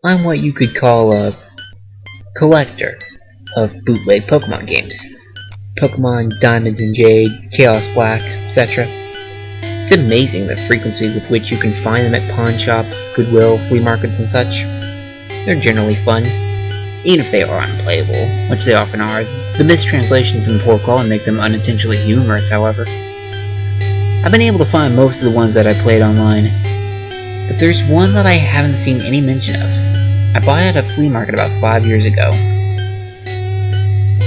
I'm what you could call a collector of bootleg Pokemon games. Pokemon Diamond and Jade, Chaos Black, etc. It's amazing the frequency with which you can find them at pawn shops, Goodwill, flea markets, and such. They're generally fun, even if they are unplayable, which they often are. The mistranslations and poor quality make them unintentionally humorous, however. I've been able to find most of the ones that I played online, but there's one that I haven't seen any mention of. I bought it at a flea market about 5 years ago.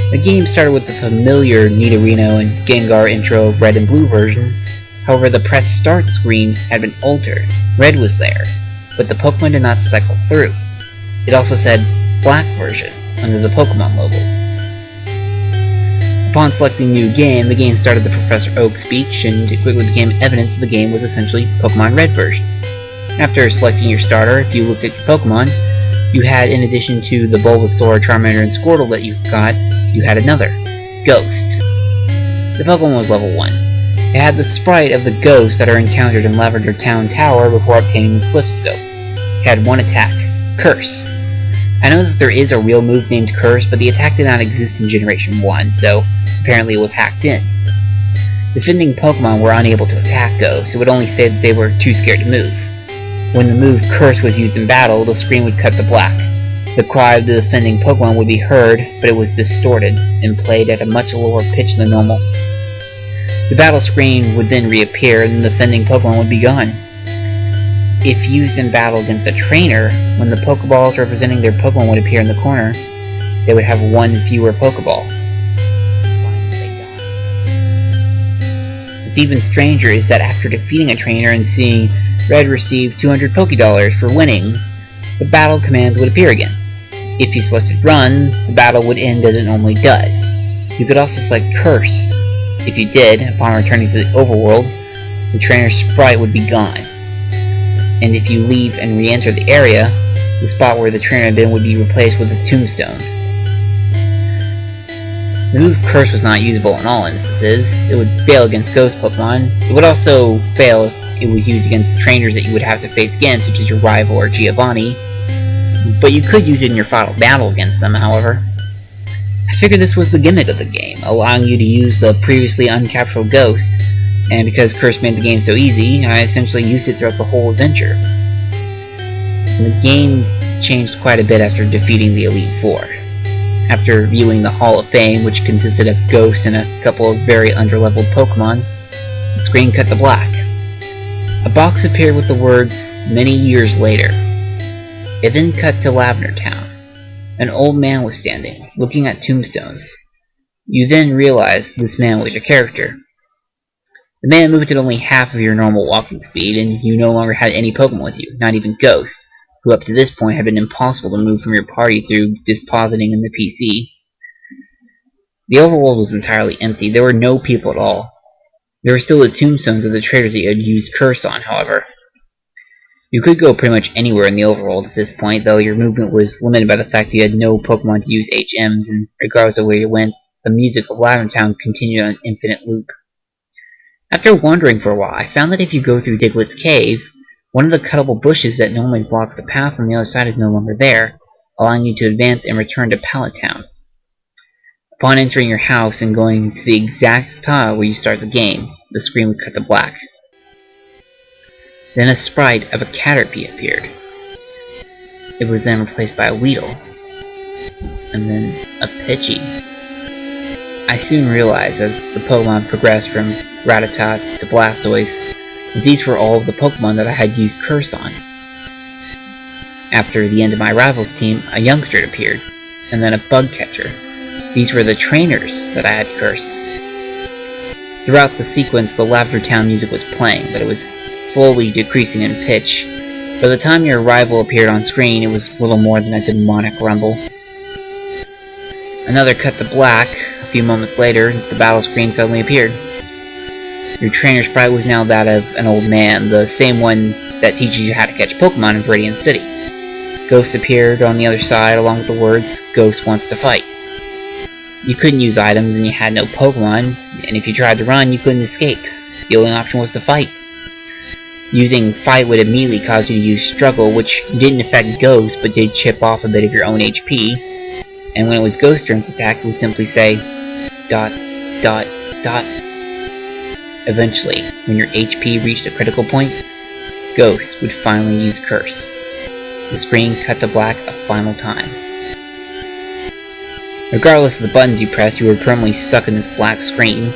The game started with the familiar Nidorino and Gengar intro red and blue version. However, the press start screen had been altered. Red was there, but the Pokemon did not cycle through. It also said Black version under the Pokemon logo. Upon selecting New Game, the game started the Professor Oak speech, and it quickly became evident that the game was essentially Pokemon Red version. After selecting your starter, if you looked at your Pokemon, you had, in addition to the Bulbasaur, Charmander, and Squirtle that you got, you had another, Ghost. The Pokemon was level 1. It had the sprite of the ghosts that are encountered in Lavender Town Tower before obtaining the Slift Scope. It had one attack, Curse. I know that there is a real move named Curse, but the attack did not exist in Generation 1, so apparently it was hacked in. Defending Pokemon were unable to attack Ghosts. It would only say that they were too scared to move. When the move Curse was used in battle, the screen would cut to black. The cry of the defending Pokemon would be heard, but it was distorted and played at a much lower pitch than normal. The battle screen would then reappear, and the defending Pokemon would be gone. If used in battle against a trainer, when the Pokeballs representing their Pokemon would appear in the corner, they would have one fewer Pokeball. What's even stranger is that after defeating a trainer and seeing Red receive 200 Pokédollars for winning, the battle commands would appear again. If you selected Run, the battle would end as it normally does. You could also select Curse. If you did, upon returning to the overworld, the trainer's sprite would be gone. And if you leave and re-enter the area, the spot where the trainer had been would be replaced with a tombstone. The move Curse was not usable in all instances. It would fail against Ghost Pokemon. It would also fail if it was used against trainers that you would have to face again, such as your rival or Giovanni. But you could use it in your final battle against them, however. I figured this was the gimmick of the game, allowing you to use the previously uncaptured Ghost, and because Curse made the game so easy, I essentially used it throughout the whole adventure. And the game changed quite a bit after defeating the Elite Four. After viewing the Hall of Fame, which consisted of Ghosts and a couple of very underleveled Pokemon, the screen cut to black. A box appeared with the words, "Many years later." It then cut to Lavender Town. An old man was standing, looking at tombstones. You then realized this man was your character. The man moved at only half of your normal walking speed, and you no longer had any Pokemon with you, not even Ghost, who up to this point had been impossible to move from your party through dispositing in the PC. The overworld was entirely empty. There were no people at all. There were still the tombstones of the traders that you had used Curse on, however. You could go pretty much anywhere in the overworld at this point, though your movement was limited by the fact that you had no Pokemon to use HMs, and regardless of where you went, the music of Lavender Town continued on an infinite loop. After wandering for a while, I found that if you go through Diglett's cave, one of the cuttable bushes that normally blocks the path on the other side is no longer there, allowing you to advance and return to Pallet Town. Upon entering your house and going to the exact tile where you start the game, the screen would cut to black. Then a sprite of a Caterpie appeared. It was then replaced by a Weedle, and then a Pidgey. I soon realized as the Pokemon progressed from Rattata to Blastoise that these were all of the Pokemon that I had used Curse on. After the end of my rival's team, a youngster appeared, and then a Bug Catcher. These were the trainers that I had cursed. Throughout the sequence, the Lavender Town music was playing, but it was slowly decreasing in pitch. By the time your rival appeared on screen, it was little more than a demonic rumble. Another cut to black. A few moments later, the battle screen suddenly appeared. Your trainer sprite was now that of an old man, the same one that teaches you how to catch Pokemon in Viridian City. Ghost appeared on the other side along with the words, "Ghost wants to fight." You couldn't use items and you had no Pokemon, and if you tried to run, you couldn't escape. The only option was to fight. Using Fight would immediately cause you to use Struggle, which didn't affect Ghost, but did chip off a bit of your own HP. And when it was Ghost turn's attack, it would simply say, ... Eventually, when your HP reached a critical point, Ghost would finally use Curse. The screen cut to black a final time. Regardless of the buttons you pressed, you were permanently stuck in this black screen.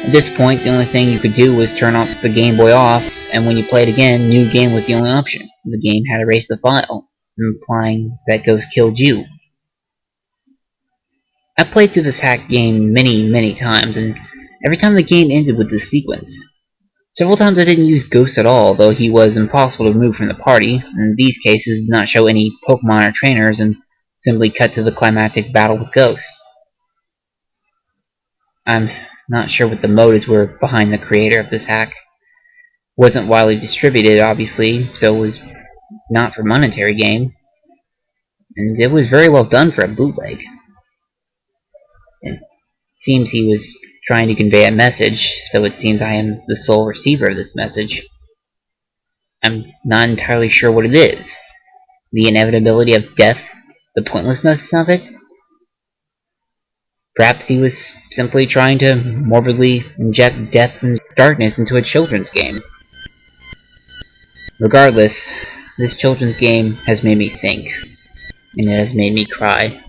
At this point, the only thing you could do was turn off the Game Boy off, and when you played again, New Game was the only option. The game had erased the file, implying that Ghost killed you. I played through this hack game many times, and every time the game ended with this sequence. Several times I didn't use Ghost at all, though he was impossible to remove from the party. In these cases, did not show any Pokemon or trainers, and simply cut to the climactic battle with Ghost. I'm not sure what the motives were behind the creator of this hack. It wasn't widely distributed, obviously, so it was not for monetary gain. And it was very well done for a bootleg. It seems he was trying to convey a message, though it seems I am the sole receiver of this message. I'm not entirely sure what it is. The inevitability of death? The pointlessness of it? Perhaps he was simply trying to morbidly inject death and darkness into a children's game. Regardless, this children's game has made me think, and it has made me cry.